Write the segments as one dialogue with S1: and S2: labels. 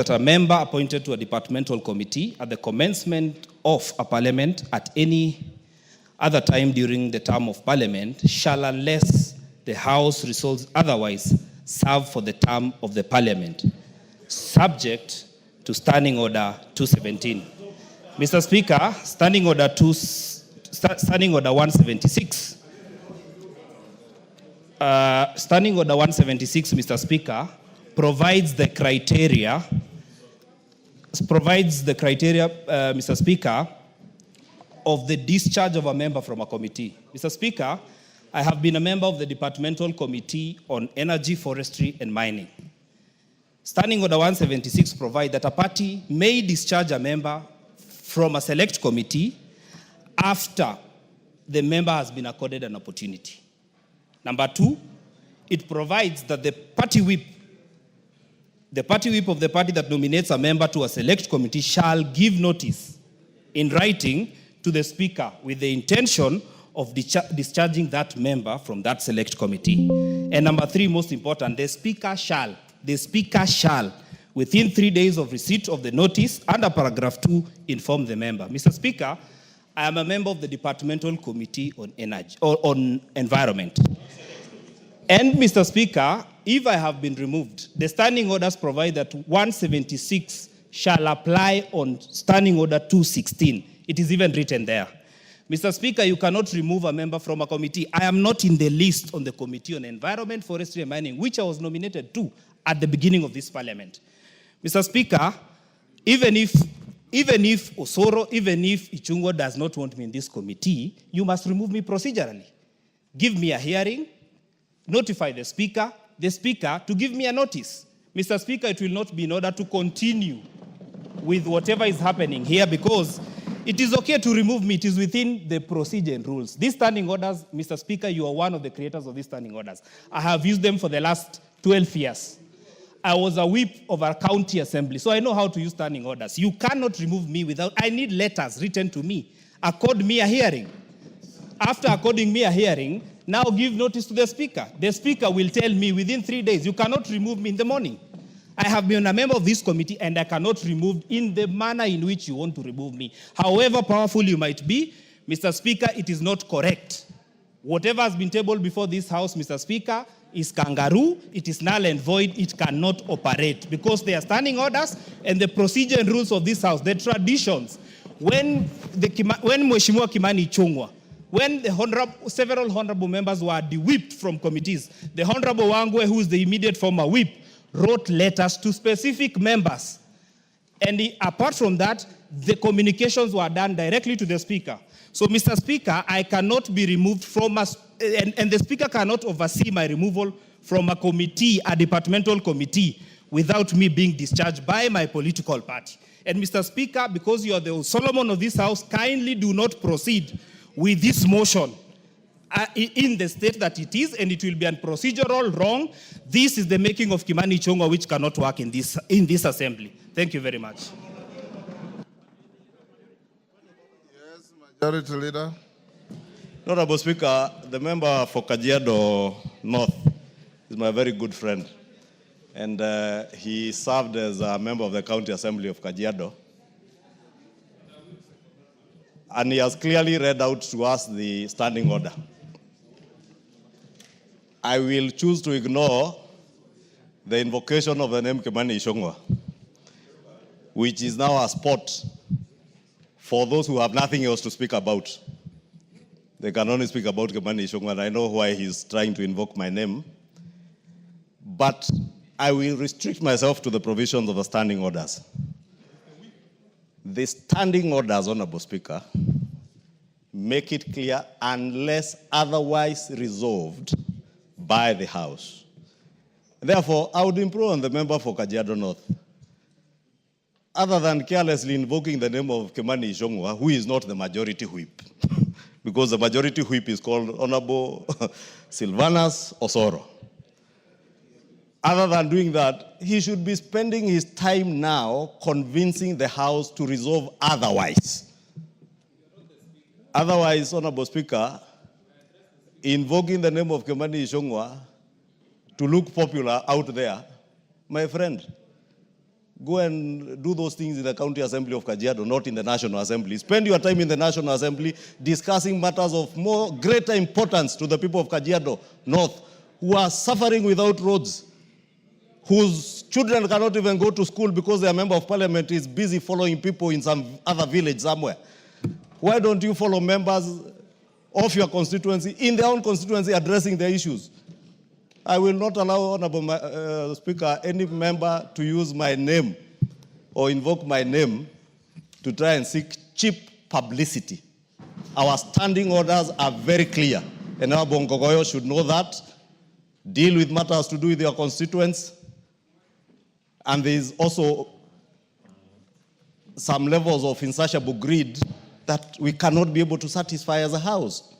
S1: that a member appointed to a departmental committee at the commencement of a parliament at any other time during the term of parliament shall, unless the House resolves otherwise, serve for the term of the parliament, subject to Standing Order 217. Mr. Speaker, Standing Order 176. Standing Order 176, Mr. Speaker, provides the criteria, Mr. Speaker, of the discharge of a member from a committee. Mr. Speaker, I have been a member of the Departmental Committee on Energy, Forestry and Mining. Standing Order 176 provides that a party may discharge a member from a select committee after the member has been accorded an opportunity. Number two, it provides that the party whip of the party that nominates a member to a select committee shall give notice in writing to the Speaker with the intention of discharging that member from that select committee. And number three, most important, the Speaker shall, within 3 days of receipt of the notice, under paragraph 2, inform the member. Mr. Speaker, I am a member of the Departmental Committee on Energy, or on Environment. And Mr. Speaker, if I have been removed, the standing orders provide that 176 shall apply on Standing Order 216. It is even written there. Mr. Speaker, you cannot remove a member from a committee. I am not in the list on the Committee on Environment, Forestry and Mining, which I was nominated to at the beginning of this parliament. Mr. Speaker, even if Osoro, even if Ichung'wa does not want me in this committee, you must remove me procedurally. Give me a hearing, notify the Speaker to give me a notice. Mr. Speaker, it will not be in order to continue with whatever is happening here, because it is okay to remove me. It is within the procedure and rules. These standing orders, Mr. Speaker, you are one of the creators of these standing orders. I have used them for the last 12 years. I was a whip of a county assembly, so I know how to use standing orders. You cannot remove me without, I need letters written to me. Accord me a hearing. After according me a hearing, now give notice to the Speaker. The Speaker will tell me within 3 days, you cannot remove me in the morning. I have been a member of this committee and I cannot remove in the manner in which you want to remove me. However powerful you might be, Mr. Speaker, it is not correct. Whatever has been tabled before this House, Mr. Speaker, is kangaroo, it is null and void, it cannot operate because they are standing orders and the procedure and rules of this House, the traditions. When Mheshimiwa Kimani Ichung'wa, when several honorable members were de-whipped from committees, the Honorable Wangwe, who is the immediate former whip, wrote letters to specific members. And apart from that, the communications were done directly to the Speaker. So, Mr. Speaker, I cannot be removed from and the Speaker cannot oversee my removal from a committee, a departmental committee, without me being discharged by my political party. And Mr. Speaker, because you are the Solomon of this House, kindly do not proceed with this motion in the state that it is, and it will be a procedural wrong. This is the making of Kimani Ichung'wa, which cannot work in this assembly. Thank you very much.
S2: Yes, Majority Leader.
S3: Honorable Speaker, the member for Kajiado North is my very good friend, and he served as a member of the County Assembly of Kajiado. And he has clearly read out to us the standing order. I will choose to ignore the invocation of the name Kimani Ichung'wa, which is now a spot for those who have nothing else to speak about. They can only speak about Kimani Ichung'wa, and I know why he's trying to invoke my name. But I will restrict myself to the provisions of the standing orders. The standing orders, Honorable Speaker, make it clear, unless otherwise resolved by the House. Therefore, I would implore on the member for Kajiado North, other than carelessly invoking the name of Kimani Ichung'wa, who is not the majority whip, because the majority whip is called Honorable Silvanus Osoro. Other than doing that, he should be spending his time now convincing the House to resolve otherwise. Otherwise, Honorable Speaker, invoking the name of Kimani Ichung'wa to look popular out there, my friend, go and do those things in the County Assembly of Kajiado, not in the National Assembly. Spend your time in the National Assembly discussing matters of greater importance to the people of Kajiado North, who are suffering without roads, whose children cannot even go to school because their member of parliament is busy following people in some other village somewhere. Why don't you follow members of your constituency in their own constituency addressing their issues? I will not allow, Honorable Speaker, any member to use my name or invoke my name to try and seek cheap publicity. Our standing orders are very clear, and Honorable Ngogoyo should know that. Deal with matters to do with your constituents. And there is also some levels of insatiable greed that we cannot be able to satisfy as a House.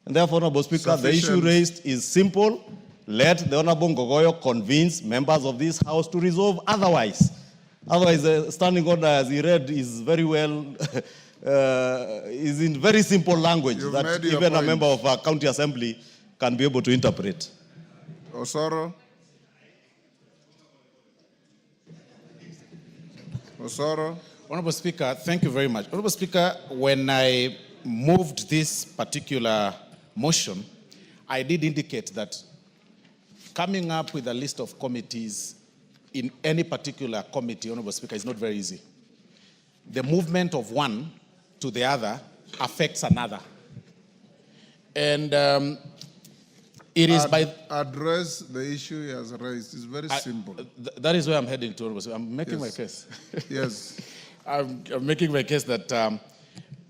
S3: And therefore, Honorable Speaker, the issue raised is simple. Let the Honorable Ngogoyo convince members of this House to resolve otherwise. Otherwise, the standing order, as he read, is very well, is in very simple language that even a member of a county assembly can be able to interpret.
S2: Osoro. Osoro.
S4: Honorable Speaker, thank you very much. Honorable Speaker, when I moved this particular motion, I did indicate that coming up with a list of committees in any particular committee, Honorable Speaker, is not very easy. The movement of one to the other affects another. And it is by...
S2: Address the issue he has raised. It's very simple.
S4: That is where I'm heading to, Honorable Speaker. I'm making my case.
S2: Yes.
S4: I'm making my case that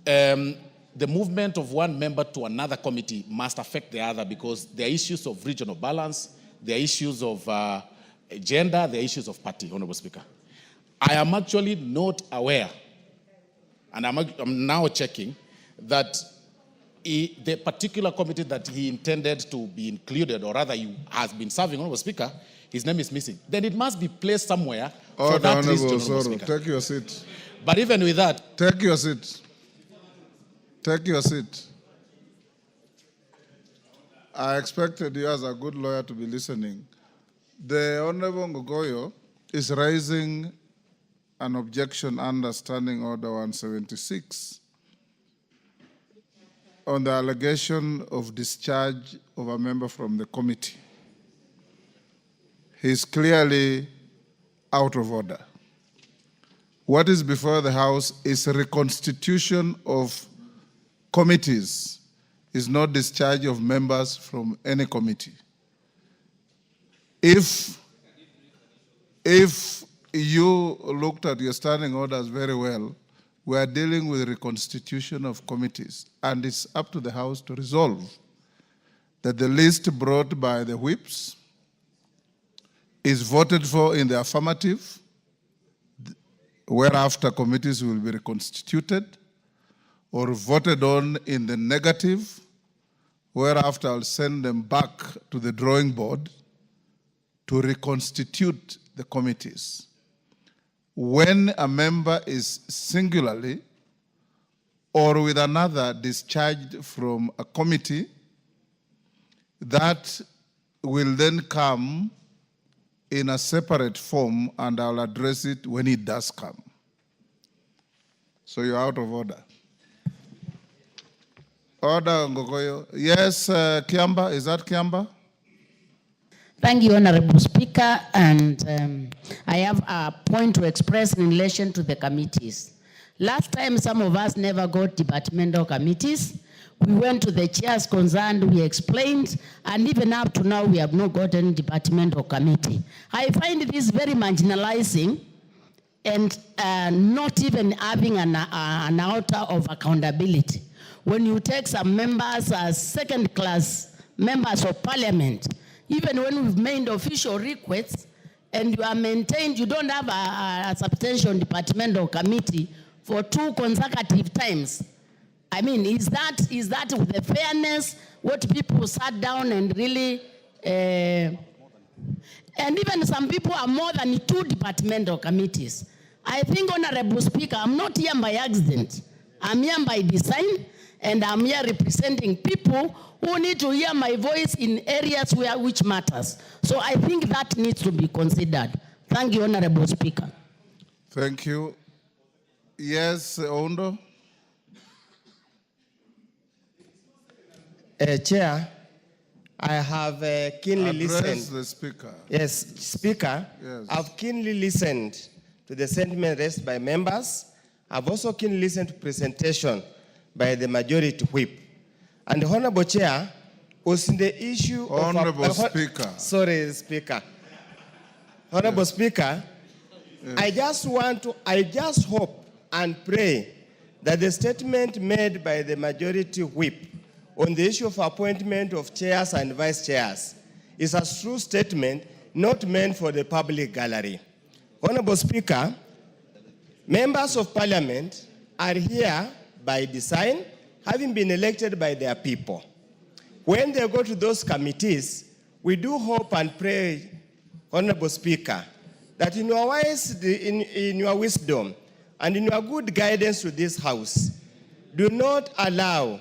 S4: the movement of one member to another committee must affect the other because there are issues of regional balance, there are issues of gender, there are issues of party, Honorable Speaker. I am actually not aware, and I'm now checking, that the particular committee that he intended to be included, or rather he has been serving, Honorable Speaker, his name is missing. Then it must be placed somewhere for that list, Honorable Speaker.
S2: Take your seat.
S4: But even with that...
S2: Take your seat. Take your seat. I expected you as a good lawyer to be listening. The Honorable Ngogoyo is raising an objection under Standing Order 176 on the allegation of discharge of a member from the committee. He is clearly out of order. What is before the House is a reconstitution of committees, is not discharge of members from any committee. If you looked at your standing orders very well, we are dealing with reconstitution of committees, and it's up to the House to resolve that the list brought by the whips is voted for in the affirmative, whereafter committees will be reconstituted, or voted on in the negative, whereafter I'll send them back to the drawing board to reconstitute the committees. When a member is singularly or with another discharged from a committee, that will then come in a separate form, and I'll address it when it does come. So you're out of order. Order, Ngogoyo. Yes, Kiamba, is that Kiamba?
S5: Thank you, Honorable Speaker, and I have a point to express in relation to the committees. Last time, some of us never got departmental committees. We went to the chairs concerned, we explained, and even up to now, we have not gotten departmental committee. I find this very marginalizing and not even having an altar of accountability. When you take some members as second-class members of parliament, even when we've made official requests and you are maintained, you don't have a substantial departmental committee for 2 consecutive times. I mean, is that with the fairness, what people sat down and really, and even some people are more than 2 departmental committees. I think, Honorable Speaker, I'm not here by accident. I'm here by design, and I'm here representing people who need to hear my voice in areas which matters. So I think that needs to be considered. Thank you, Honorable Speaker.
S2: Thank you. Yes, Ondo.
S6: Chair, I have keenly
S2: Address
S6: listened.
S2: the speaker.
S6: Yes, Speaker,
S2: Yes.
S6: I've keenly listened to the sentiment raised by members. I've also keenly listened to presentation by the majority whip. And the Honorable Chair was in the issue
S2: Honorable
S6: of...
S2: Speaker.
S6: Sorry, Speaker. Honorable Speaker,
S2: Yes.
S6: I just hope and pray that the statement made by the majority whip on the issue of appointment of chairs and vice chairs is a true statement not meant for the public gallery. Honorable Speaker, members of parliament are here by design, having been elected by their people. When they go to those committees, we do hope and pray, Honorable Speaker, that in your wisdom and in your good guidance to this House, do not allow,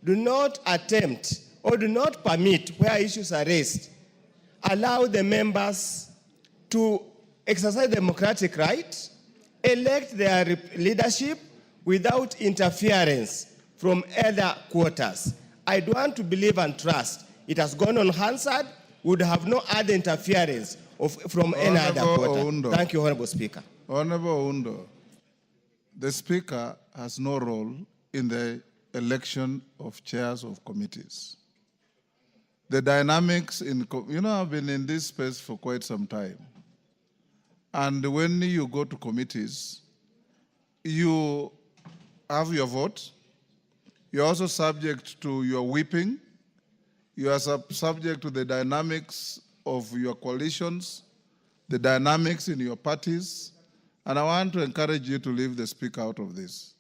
S6: do not attempt, or do not permit, where issues are raised, allow the members to exercise democratic right, elect their leadership without interference from other quarters. I do want to believe and trust it has gone unanswered, would have no other interference from any other
S2: Honorable
S6: quarter.
S2: Oundo.
S6: Thank you, Honorable Speaker.
S2: Honorable Undo, the Speaker has no role in the election of chairs of committees. The dynamics I've been in this space for quite some time. And when you go to committees, you have your vote. You're also subject to your whipping. You are subject to the dynamics of your coalitions, the dynamics in your parties. And I want to encourage you to leave the Speaker out of this,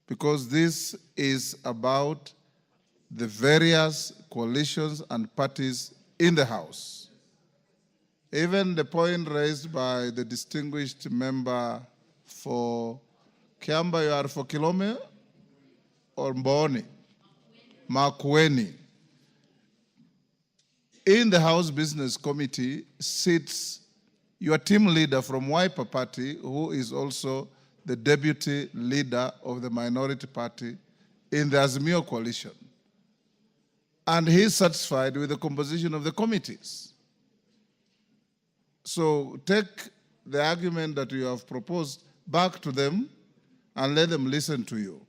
S2: because this is about the various coalitions and parties in the House. Even the point raised by the distinguished member for Kiamba, you are for Kilome or Mboni? Makueni. In the House Business Committee sits your team leader from Wiper Party, who is also the deputy leader of the minority party in the Azimio coalition. And he's satisfied with the composition of the committees. So take the argument that you have proposed back to them and let them listen to you.